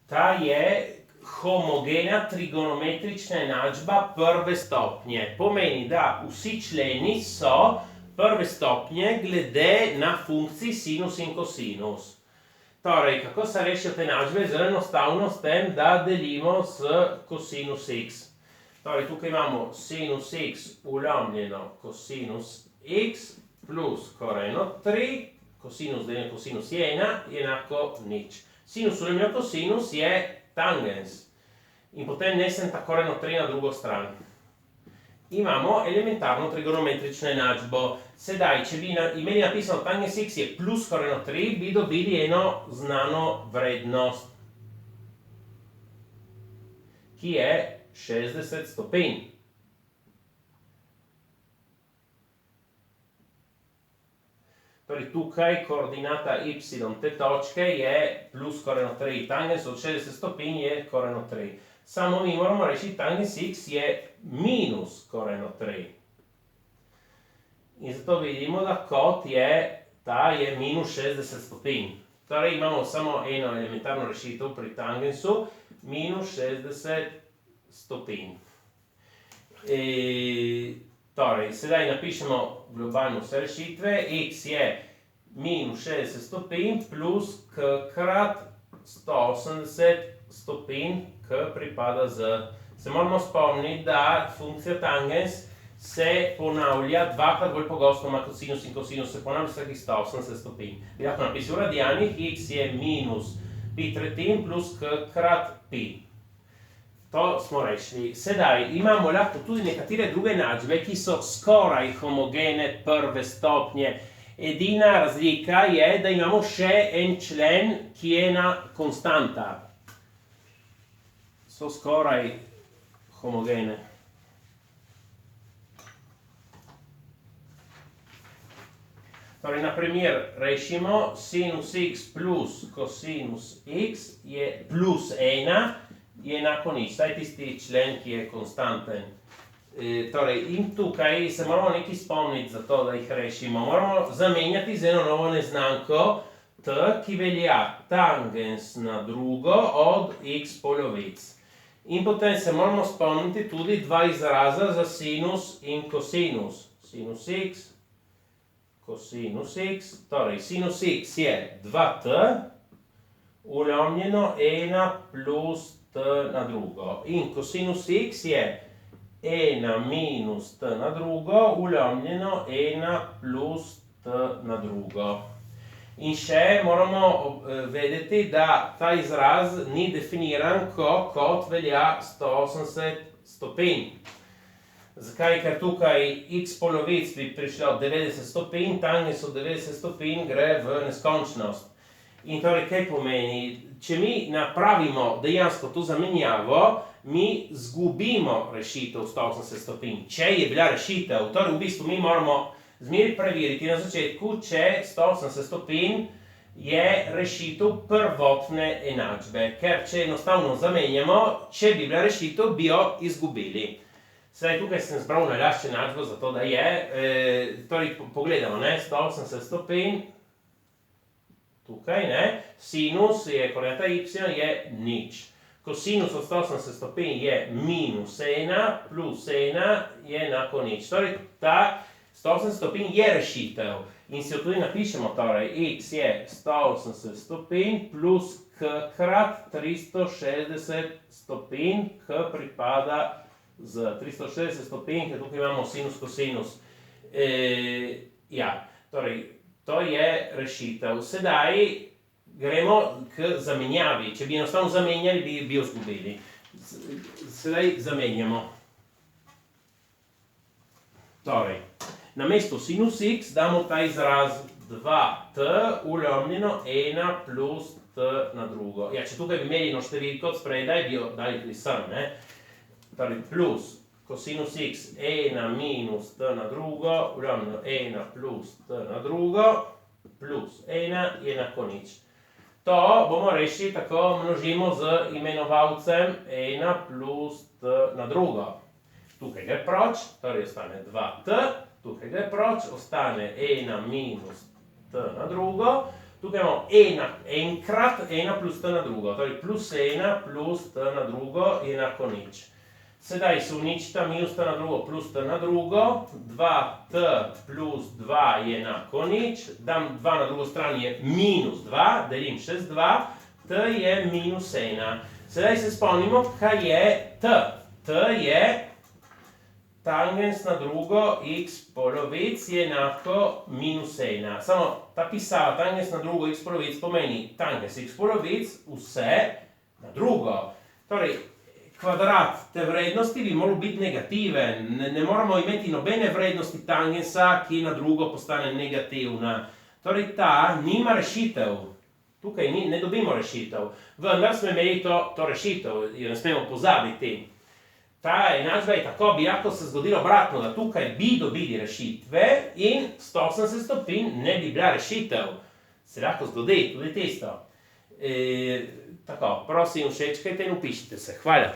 ta je homogena trigonometrična enačba prve stopnje. Pomeni, da vsi členi so prve stopnje glede na funkciji sinus in kosinus. Torej, kako se rešijo te enačbe? Zelo enostavno s tem, da delimo s kosinus x. Torej, tukaj imamo sinus x ulomljeno kosinus x plus koreno 3, kosinus deljeno kosinus 1 je enako nič. Sinus ulomljeno kosinus je tangens. In potem nesem ta koreno 3 na drugo stran. Imamo elementarno trigonometrično enačbo. Sedaj, če bi imeli napisano tangens x je plus koreno 3, bi dobili eno znano vrednost, ki je 60 stopinj. Torej, tukaj koordinata y te točke je plus koreno 3. Tangens od 60 stopinj je koreno 3. Samo mi moramo rešiti tangens x je minus koreno 3. In zato vidimo, da kot je, ta je minus 60 stopinj. Torej, imamo samo eno elementarno rešitev pri tangensu, minus 60 stopinj. Torej, sedaj napišemo globalno vse rešitve. X je minus 60 stopinj plus k krat 180 stopinj, k pripada z. Se moramo spomniti, da funkcija tangens se ponavlja dvakrat bolj pogosto, kot sinus in kosinus se ponavlja vsakih 180 stopinj. Bi lahko napisal v radijanih, x je minus pi tretjin plus k krat pi. To smo rešili. Sedaj imamo lahko tudi nekatere druge enačbe, ki so skoraj homogene prve stopnje. Edina razlika je, da imamo še en člen, ki je ena konstanta. So skoraj homogene. Torej, na primer, rešimo sinus x plus kosinus x je plus 1, je enako nič. Saj tisti člen, ki je konstanten. Torej, in tukaj se moramo nekaj spomniti za to, da jih rešimo. Moramo zamenjati z eno novo neznanko t, ki velja tangens na drugo od x polovic. In potem se moramo spomniti tudi dva izraza za sinus in kosinus. Sinus x, kosinus x. Torej, sinus x je 2t, ulomljeno 1 plus t na drugo. In kosinus x je 1 minus t na drugo, ulomljeno 1 plus t na drugo. In še moramo vedeti, da ta izraz ni definiran, ko kot velja 180 stopinj. Zakaj? Ker tukaj x polovic bi prišlo 90 stopinj, tangens od 90 stopinj gre v neskončnost. In torej, kaj pomeni? Če mi napravimo dejansko to zamenjavo, mi zgubimo rešitev 180 stopinj. Če je bila rešitev, torej v bistvu mi moramo zmeraj preveriti na začetku, če 180 stopinj je rešitev prvotne enačbe. Ker če enostavno zamenjamo, če bi bila rešitev, bi jo izgubili. Sedaj tukaj sem zbral najlažjo enačbo, zato da je, torej pogledamo, 180 stopinj, tukaj, sinus je koordinata y je nič. Kosinus od 180 stopinj je minus 1 plus 1 je enako nič. Torej, ta 180 stopinj je rešitev. In si jo tudi napišemo, torej, x je 180 stopinj plus k krat 360 stopinj, k pripada z 360 stopinj, ker tukaj imamo sinus, kosinus. Torej, to je rešitev. Sedaj gremo k zamenjavi. Če bi enostavno zamenjali, bi jo izgubili. Sedaj zamenjamo. Torej, namesto sinus x damo ta izraz 2t ulomljeno 1 plus t na drugo. Če tukaj bi imeli eno številko od spredaj, bi jo dali tudi sem. Torej, plus kosinus x 1 minus t na drugo, ulomljeno 1 plus t na drugo, plus 1 je enako nič. To bomo rešili tako, množimo z imenovalcem 1 plus t na drugo. Tukaj gre proč, torej ostane 2t, tukaj gre proč, ostane 1 minus t na drugo, Tukaj imamo enkrat 1 plus t na drugo, torej plus 1 plus t na drugo je enako nič. Sedaj se uničita minus t na drugo plus t na drugo, 2t plus 2 je enako nič, dam 2 na drugo stran je minus 2, delim še z 2, t je minus 1. Sedaj se spomnimo, kaj je t. T je tangens na drugo x polovic je enako minus 1. Samo ta pisava tangens na drugo x polovic pomeni tangens x polovic vse na drugo. Torej, kvadrat te vrednosti bi moral biti negativen. Ne moramo imeti nobene vrednosti tangensa, ki na drugo postane negativna. Torej, ta nima rešitev. Tukaj ne dobimo rešitev. Vendar smo imeli to rešitev, jo ne smemo pozabiti. Ta enačba je tako, bi lahko se zgodilo obratno, da tukaj bi dobili rešitve in 180 stopinj ne bi bila rešitev. Se lahko zgodi tudi tisto. Tako, prosim, všečkajte in upišite se. Hvala.